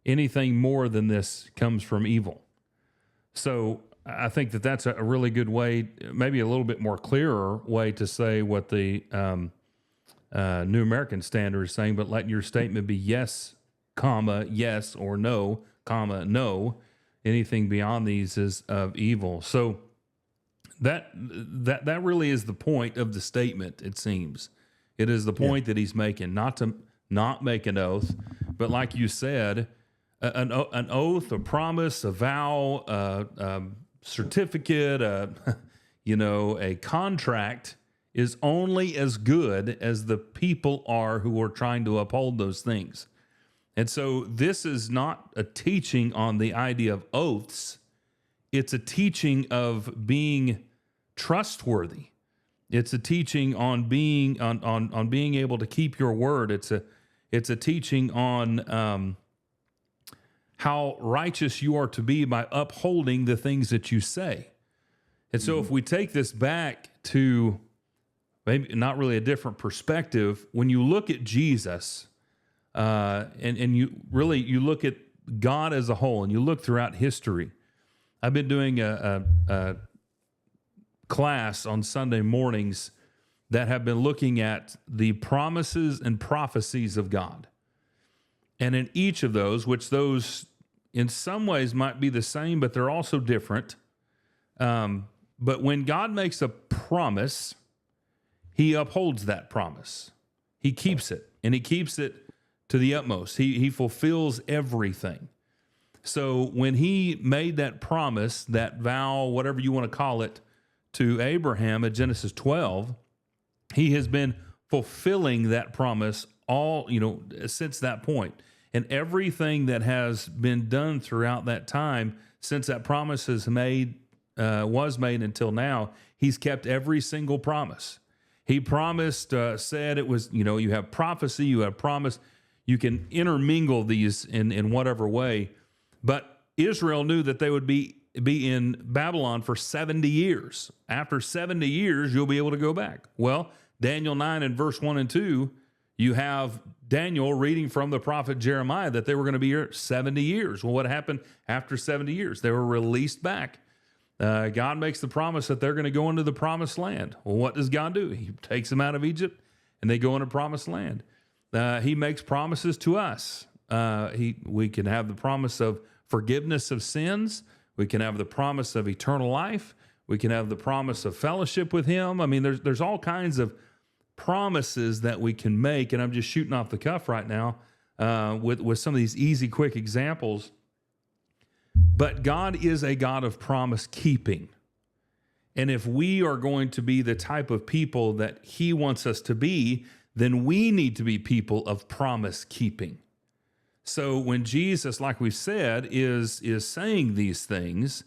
Anything more than this comes from evil. So I think that's a really good way, maybe a little bit more clearer way to say what the New American Standard is saying, but let your statement be yes, comma, yes, or no, comma, no. Anything beyond these is of evil. So that really is the point of the statement, it seems. It is the point that he's making, not to not make an oath, but like you said, an oath, a promise, a vow, a certificate, a contract is only as good as the people are who are trying to uphold those things. And so this is not a teaching on the idea of oaths. It's a teaching of being trustworthy. It's a teaching on being on being able to keep your word. It's a teaching on how righteous you are to be by upholding the things that you say. And so if we take this back to maybe not really a different perspective, when you look at Jesus, and you look at God as a whole, and you look throughout history. I've been doing a class on Sunday mornings that have been looking at the promises and prophecies of God. And in each of those, which those in some ways might be the same, but they're also different. But when God makes a promise, he upholds that promise. He keeps it, and he keeps it to the utmost. He fulfills everything. So when he made that promise, that vow, whatever you want to call it, to Abraham at Genesis 12, he has been fulfilling that promise since that point. And everything that has been done throughout that time, since that promise was made until now, he's kept every single promise. He promised, said it was, you have prophecy, you have promise. You can intermingle these in whatever way. But Israel knew that they would be in Babylon for 70 years. After 70 years, you'll be able to go back. Well, Daniel 9 and verse 1 and 2, you have Daniel reading from the prophet Jeremiah that they were going to be here 70 years. Well, what happened after 70 years? They were released back. God makes the promise that they're going to go into the promised land. Well, what does God do? He takes them out of Egypt, and they go into promised land. He makes promises to us. We can have the promise of forgiveness of sins. We can have the promise of eternal life. We can have the promise of fellowship with him. I mean, there's all kinds of promises that we can make, and I'm just shooting off the cuff right now with some of these easy, quick examples. But God is a God of promise keeping. And if we are going to be the type of people that he wants us to be, then we need to be people of promise keeping. So when Jesus, like we said, is saying these things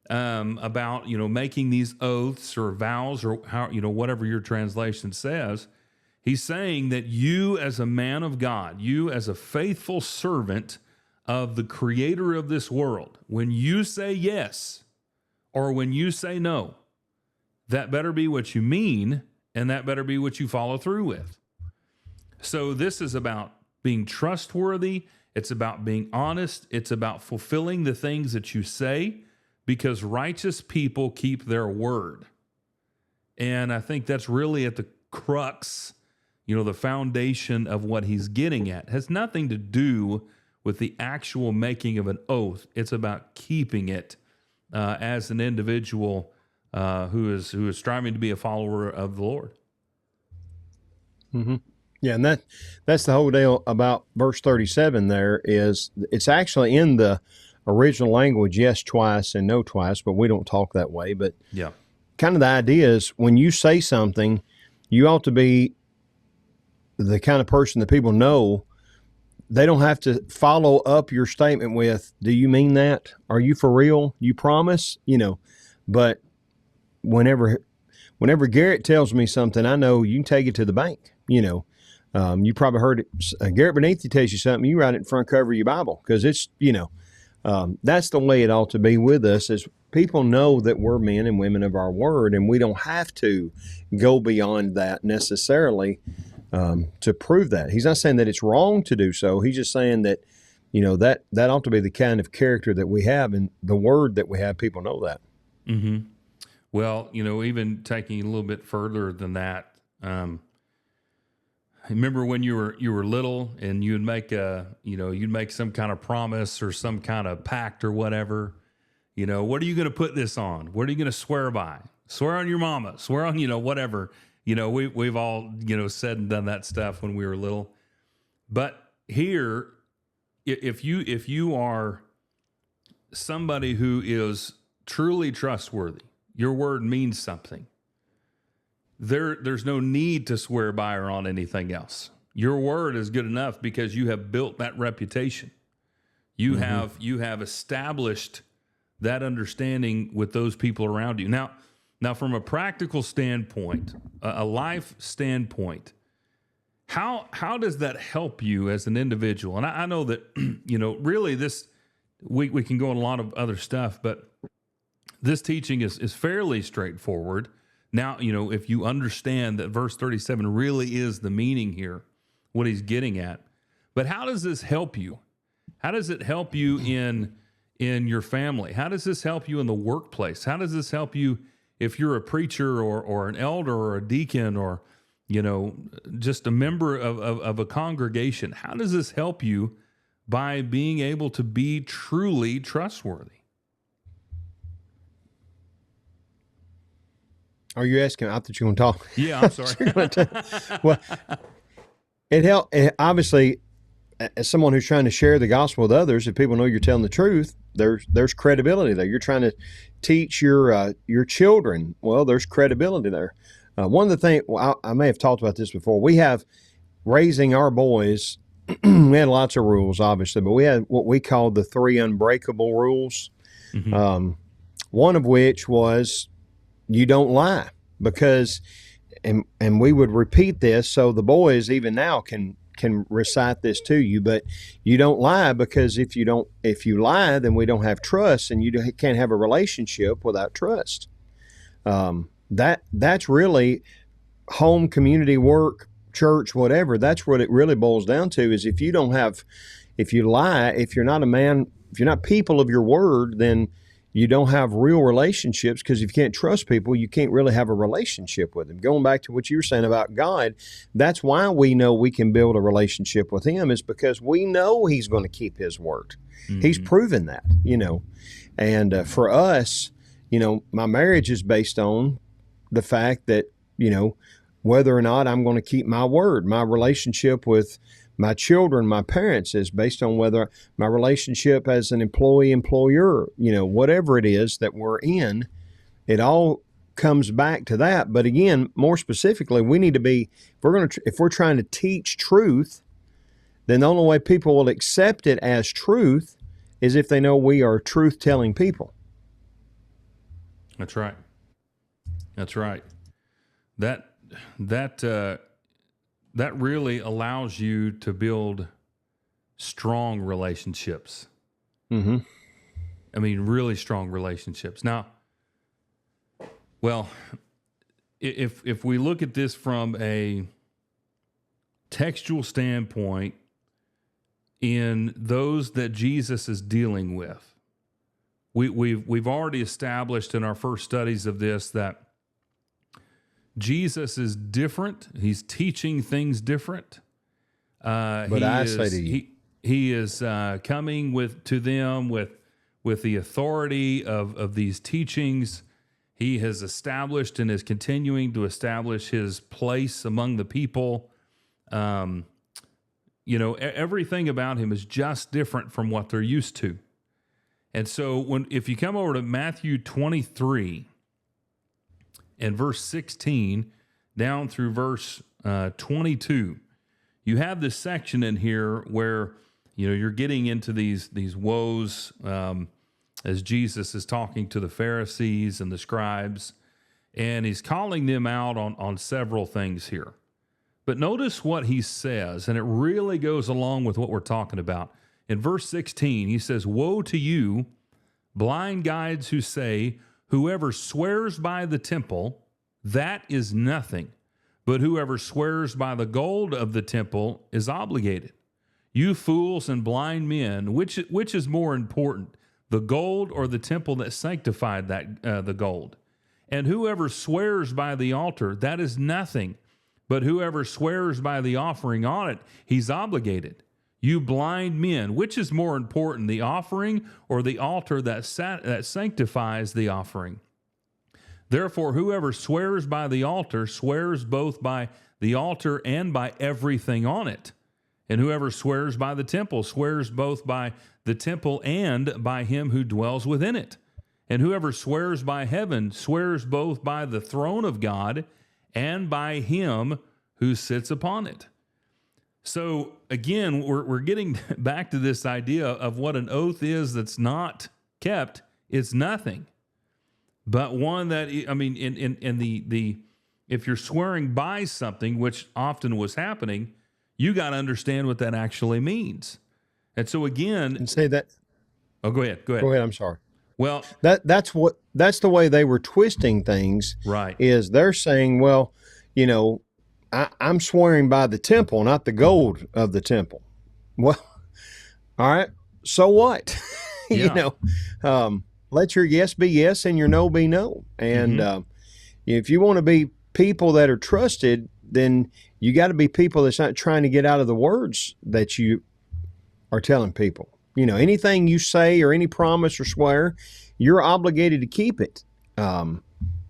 about, making these oaths or vows or how, whatever your translation says, he's saying that you as a man of God, you as a faithful servant of the creator of this world, when you say yes or when you say no, that better be what you mean, and that better be what you follow through with. So this is about being trustworthy. It's about being honest. It's about fulfilling the things that you say, because righteous people keep their word. And I think that's really at the crux, the foundation of what he's getting at. It has nothing to do with the actual making of an oath. It's about keeping it as an individual who is striving to be a follower of the Lord. Mm-hmm. Yeah, and that's the whole deal about verse 37 there. Is it's actually in the original language, yes twice and no twice, but we don't talk that way. But yeah, kind of the idea is when you say something, you ought to be the kind of person that people know. They don't have to follow up your statement with, do you mean that? Are you for real? You promise? But whenever Garrett tells me something, I know you can take it to the bank. You probably heard it. Garrett Beneath tells you something, you write it in front cover of your Bible, because it's, that's the way it ought to be with us, is people know that we're men and women of our word, and we don't have to go beyond that necessarily to prove that. He's not saying that it's wrong to do so. He's just saying that, that ought to be the kind of character that we have, and the word that we have, people know that. Mm-hmm. Well, even taking it a little bit further than that, remember when you were little and you'd make some kind of promise or some kind of pact or whatever. What are you going to put this on? What are you going to swear by? Swear on your mama. Swear on whatever. We've all said and done that stuff when we were little. But here, if you are somebody who is truly trustworthy, your word means something. There's no need to swear by or on anything else. Your word is good enough because you have built that reputation. You have established that understanding with those people around you. Now from a practical standpoint, a life standpoint, how does that help you as an individual? And I know that really this we can go on a lot of other stuff, but this teaching is fairly straightforward. Now, if you understand that verse 37 really is the meaning here, what he's getting at. But how does this help you? How does it help you in your family? How does this help you in the workplace? How does this help you if you're a preacher or an elder or a deacon or, just a member of a congregation? How does this help you by being able to be truly trustworthy? Are you asking? I thought you were going to talk. Yeah, I'm sorry. Well, obviously, as someone who's trying to share the gospel with others, if people know you're telling the truth, there's credibility there. You're trying to teach your children. Well, there's credibility there. One of the things, I may have talked about this before. We have raising our boys. We had lots of rules, obviously, but we had what we called the 3 unbreakable rules. Mm-hmm. One of which was, you don't lie, because, and we would repeat this so the boys even now can recite this to you, but you don't lie, because if you lie, then we don't have trust, and you can't have a relationship without trust. That's really home, community, work, church, whatever. That's what it really boils down to, is if you lie, if you're not a man, if you're not people of your word, then you don't have real relationships, because if you can't trust people, you can't really have a relationship with them. Going back to what you were saying about God, that's why we know we can build a relationship with him, is because we know he's going to keep his word. Mm-hmm. He's proven that, And for us, my marriage is based on the fact that, whether or not I'm going to keep my word. My relationship with my children, my parents, is based on whether my relationship as an employee-employer, whatever it is that we're in, it all comes back to that. But again, more specifically, we need to be, if we're trying to teach truth, then the only way people will accept it as truth is if they know we are truth-telling people. That's right. That's right. That really allows you to build strong relationships. Mm-hmm. I mean, really strong relationships. Now, well, if we look at this from a textual standpoint, in those that Jesus is dealing with, we've already established in our first studies of this that Jesus is different. He's teaching things different. But I say to you, he is coming to them with the authority of these teachings. He has established and is continuing to establish his place among the people. Everything about him is just different from what they're used to. And so if you come over to Matthew 23 and verse 16 down through verse 22, you have this section in here where you're getting into these woes as Jesus is talking to the Pharisees and the scribes, and he's calling them out on several things here. But notice what he says, and it really goes along with what we're talking about. In verse 16, he says, "Woe to you, blind guides who say, whoever swears by the temple, that is nothing. But whoever swears by the gold of the temple is obligated. You fools and blind men, which is more important, the gold or the temple that sanctified the gold? And whoever swears by the altar, that is nothing. But whoever swears by the offering on it, he's obligated. You blind men, which is more important, the offering or the altar that sanctifies the offering? Therefore, whoever swears by the altar swears both by the altar and by everything on it. And whoever swears by the temple swears both by the temple and by him who dwells within it. And whoever swears by heaven swears both by the throne of God and by him who sits upon it." So again, we're getting back to this idea of what an oath is that's not kept. It's nothing. But one that, I mean, in the if you're swearing by something, which often was happening, you got to understand what that actually means. And so again, and say that. Oh, go ahead. Go ahead. I'm sorry. Well, that's the way they were twisting things. Right. Is they're saying, well, I'm swearing by the temple, not the gold of the temple. Well, all right. So what? Yeah. Let your yes be yes and your no be no. And if you want to be people that are trusted, then you got to be people that's not trying to get out of the words that you are telling people. Anything you say or any promise or swear, you're obligated to keep it.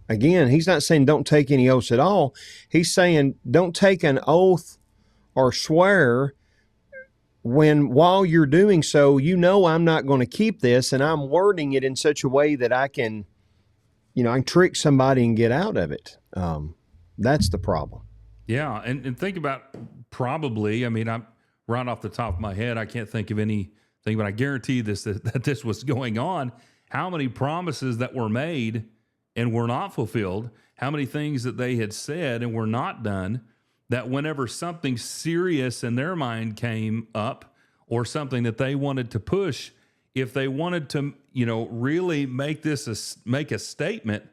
Again, he's not saying don't take any oaths at all. He's saying don't take an oath or swear while you're doing so, I'm not going to keep this, and I'm wording it in such a way that I can trick somebody and get out of it. That's the problem. Yeah, and think about probably, I'm right off the top of my head, I can't think of anything, but I guarantee that this was going on. How many promises that were made and were not fulfilled, how many things that they had said and were not done, that whenever something serious in their mind came up or something that they wanted to push, if they wanted to, really make a statement,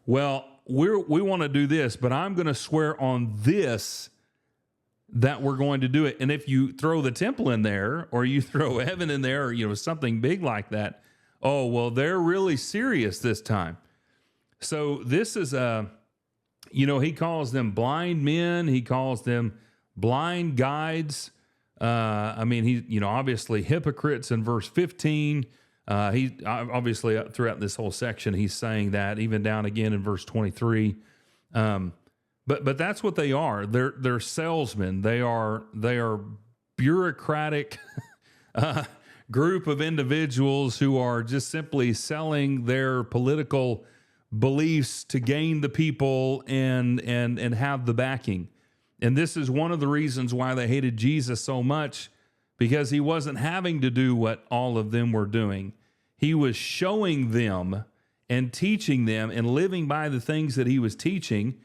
well, we want to do this, but I'm going to swear on this that we're going to do it. And if you throw the temple in there or you throw heaven in there or, something big like that, oh, well, they're really serious this time. So this is he calls them blind men. He calls them blind guides. He, obviously hypocrites in verse 15. He obviously throughout this whole section, he's saying that even down again in verse 23. But that's what they are. They're salesmen. They are bureaucratic group of individuals who are just simply selling their political beliefs to gain the people and have the backing. And this is one of the reasons why they hated Jesus so much, because he wasn't having to do what all of them were doing. He was showing them and teaching them and living by the things that he was teaching.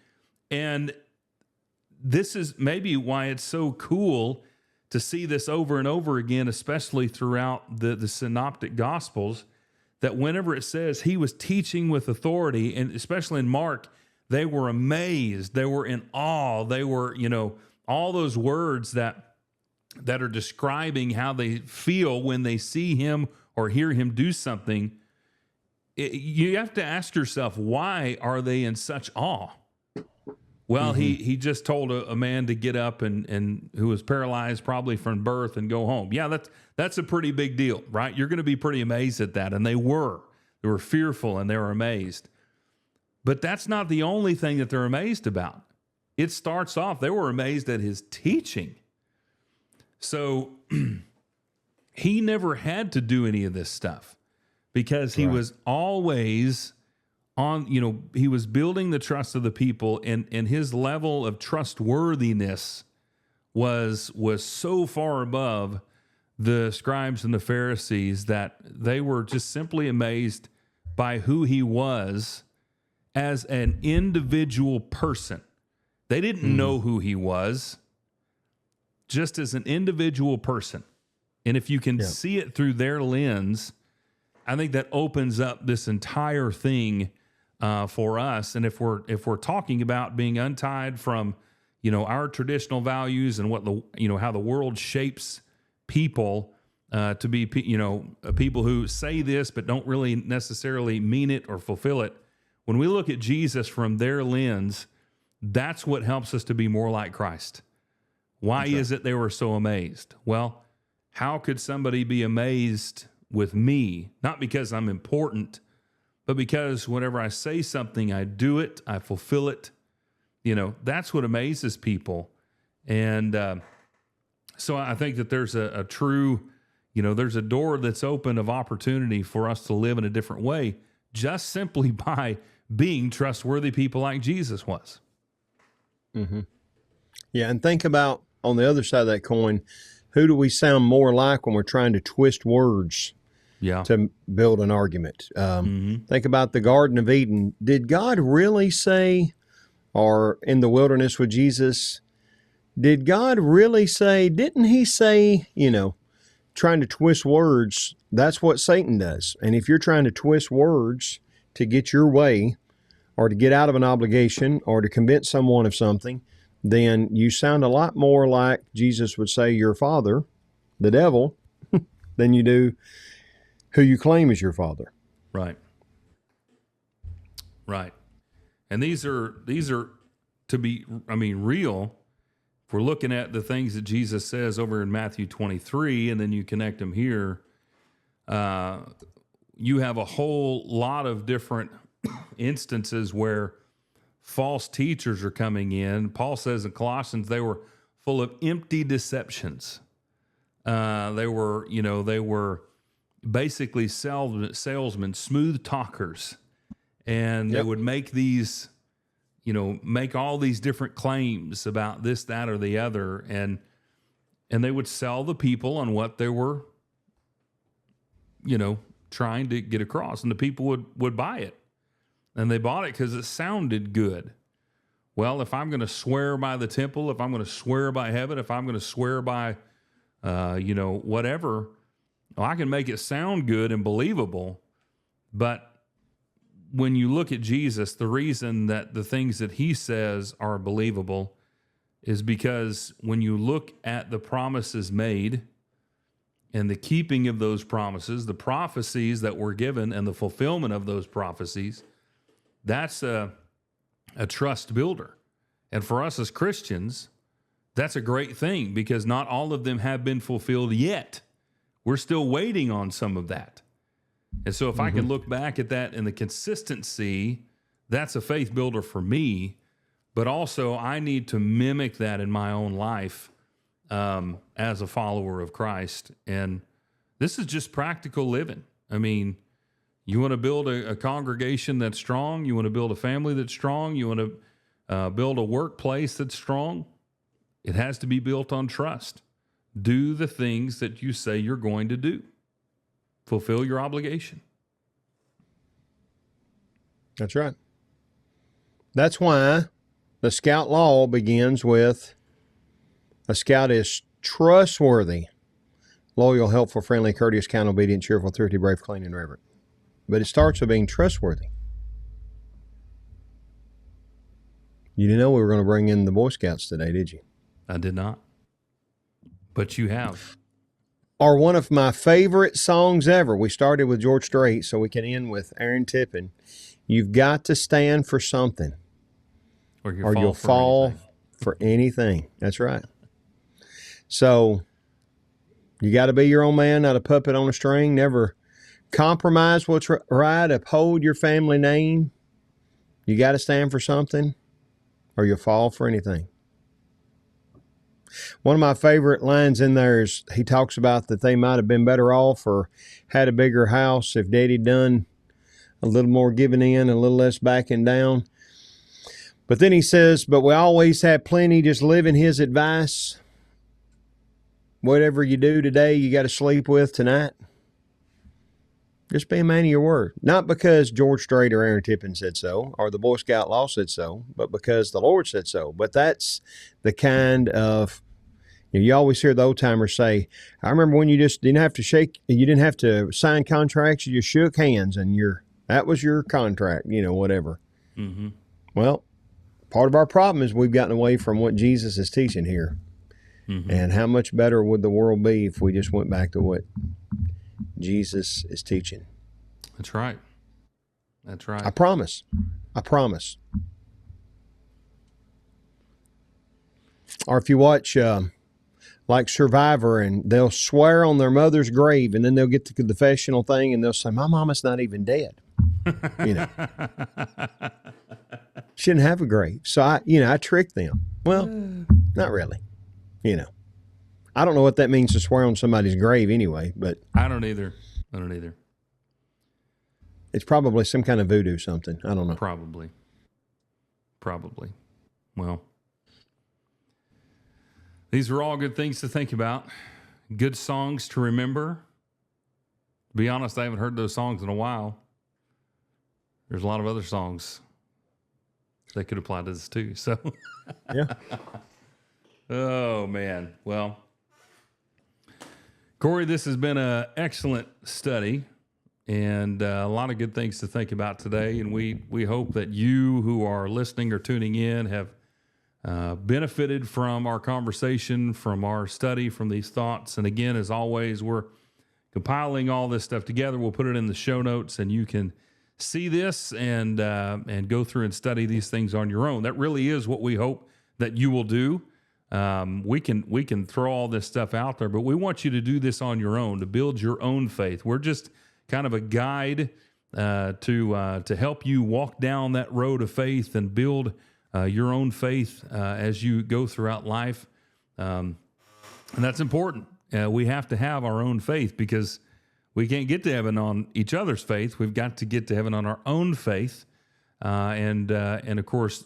And this is maybe why it's so cool to see this over and over again, especially throughout the synoptic gospels, that whenever it says he was teaching with authority, and especially in Mark, they were amazed, they were in awe, they were, all those words that are describing how they feel when they see him or hear him do something. You have to ask yourself, why are they in such awe? Well, he just told a man to get up and who was paralyzed probably from birth and go home. Yeah, that's a pretty big deal, right? You're going to be pretty amazed at that. And they were fearful and they were amazed. But that's not the only thing that they're amazed about. It starts off, they were amazed at his teaching. So he never had to do any of this stuff because he was always on, he was building the trust of the people, and his level of trustworthiness was so far above the scribes and the Pharisees that they were just simply amazed by who he was as an individual person. They didn't know who he was, just as an individual person. And if you can see it through their lens, I think that opens up this entire thing for us. And if we're talking about being untied from, our traditional values and what how the world shapes people to be, people who say this but don't really necessarily mean it or fulfill it. When we look at Jesus from their lens, that's what helps us to be more like Christ. Why is it they were so amazed? Well, how could somebody be amazed with me? Not because I'm important, but because whenever I say something, I do it, I fulfill it. That's what amazes people. And so I think that there's a true, there's a door that's open of opportunity for us to live in a different way, just simply by being trustworthy people like Jesus was. Mm-hmm. Yeah, and think about, on the other side of that coin, who do we sound more like when we're trying to twist words to build an argument? Think about the Garden of Eden. Did God really say, or in the wilderness with Jesus, did God really say, didn't he say, trying to twist words? That's what Satan does. And if you're trying to twist words to get your way, or to get out of an obligation, or to convince someone of something, then you sound a lot more like Jesus would say your father, the devil, than you do who you claim is your father. Right. And these are to be, real. If we're looking at the things that Jesus says over in Matthew 23, and then you connect them here, you have a whole lot of different instances where false teachers are coming in. Paul says in Colossians they were full of empty deceptions. They were basically salesmen, smooth talkers, and they would make these, make all these different claims about this, that, or the other, and they would sell the people on what they were, trying to get across, and the people would buy it. And they bought it because it sounded good. Well, if I'm going to swear by the temple, if I'm going to swear by heaven, if I'm going to swear by, whatever, well, I can make it sound good and believable. But when you look at Jesus, the reason that the things that he says are believable is because when you look at the promises made and the keeping of those promises, the prophecies that were given and the fulfillment of those prophecies, that's a trust builder. And for us as Christians, that's a great thing because not all of them have been fulfilled yet. We're still waiting on some of that. And so if I can look back at that and the consistency, that's a faith builder for me. But also I need to mimic that in my own life as a follower of Christ. And this is just practical living. You want to build a congregation that's strong. You want to build a family that's strong. You want to build a workplace that's strong. It has to be built on trust. Do the things that you say you're going to do. Fulfill your obligation. That's right. That's why the scout law begins with a scout is trustworthy, loyal, helpful, friendly, courteous, kind, obedient, cheerful, thrifty, brave, clean, and reverent. But it starts with being trustworthy. You didn't know we were going to bring in the Boy Scouts today, did you? I did not. But you have. Are one of my favorite songs ever. We started with George Strait, so we can end with Aaron Tippin. You've got to stand for something, or you'll fall for anything. That's right. So you got to be your own man, not a puppet on a string. Never compromise what's right. Uphold your family name. You got to stand for something, or you'll fall for anything. One of my favorite lines in there is he talks about that they might have been better off or had a bigger house if Daddy done a little more giving in, a little less backing down. But then he says, but we always have plenty, just living his advice. Whatever you do today, you got to sleep with tonight. Just be a man of your word. Not because George Strait or Aaron Tippin said so, or the Boy Scout law said so, but because the Lord said so. But that's the kind of, you always hear the old timers say, I remember when you just didn't have to you didn't have to sign contracts, you just shook hands and that was your contract, whatever. Mm-hmm. Well, part of our problem is we've gotten away from what Jesus is teaching here. Mm-hmm. And how much better would the world be if we just went back to what Jesus is teaching? That's right. That's right. I promise. Or if you watch like Survivor, and they'll swear on their mother's grave, and then they'll get to the confessional thing, and they'll say, my mama's not even dead. She didn't have a grave. So I tricked them. Well, not really. I don't know what that means to swear on somebody's grave anyway, but I don't either. It's probably some kind of voodoo something. I don't know. Probably. Well, these are all good things to think about. Good songs to remember. To be honest, I haven't heard those songs in a while. There's a lot of other songs that could apply to this too. So, yeah. Oh, man. Well, Corey, this has been an excellent study and a lot of good things to think about today. And we hope that you who are listening or tuning in have benefited from our conversation, from our study, from these thoughts. And again, as always, we're compiling all this stuff together. We'll put it in the show notes, and you can see this and go through and study these things on your own. That really is what we hope that you will do. We can throw all this stuff out there, but we want you to do this on your own, to build your own faith. We're just kind of a guide to help you walk down that road of faith and build your own faith as you go throughout life. And that's important. We have to have our own faith because we can't get to heaven on each other's faith. We've got to get to heaven on our own faith. And of course,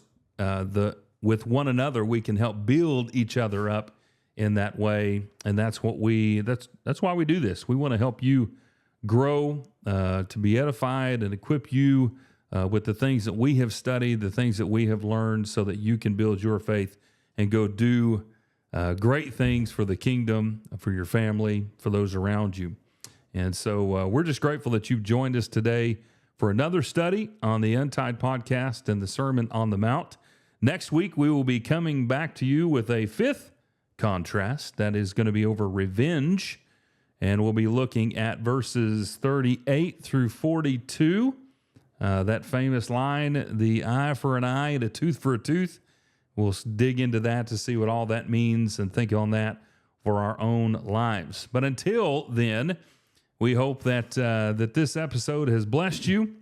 with one another, we can help build each other up in that way. And that's why we do this. We want to help you grow, to be edified and equip you with the things that we have studied, the things that we have learned, so that you can build your faith and go do great things for the kingdom, for your family, for those around you. And so we're just grateful that you've joined us today for another study on the Untied podcast and the Sermon on the Mount. Next week, we will be coming back to you with a fifth contrast that is going to be over revenge. And we'll be looking at verses 38 through 42. That famous line, the eye for an eye and a tooth for a tooth. We'll dig into that to see what all that means and think on that for our own lives. But until then, we hope that this episode has blessed you.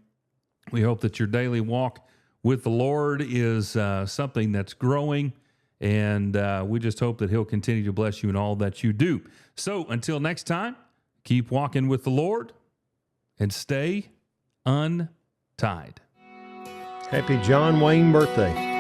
We hope that your daily walk with the Lord is something that's growing, and we just hope that He'll continue to bless you in all that you do. So until next time, keep walking with the Lord and stay untied. Happy John Wayne birthday.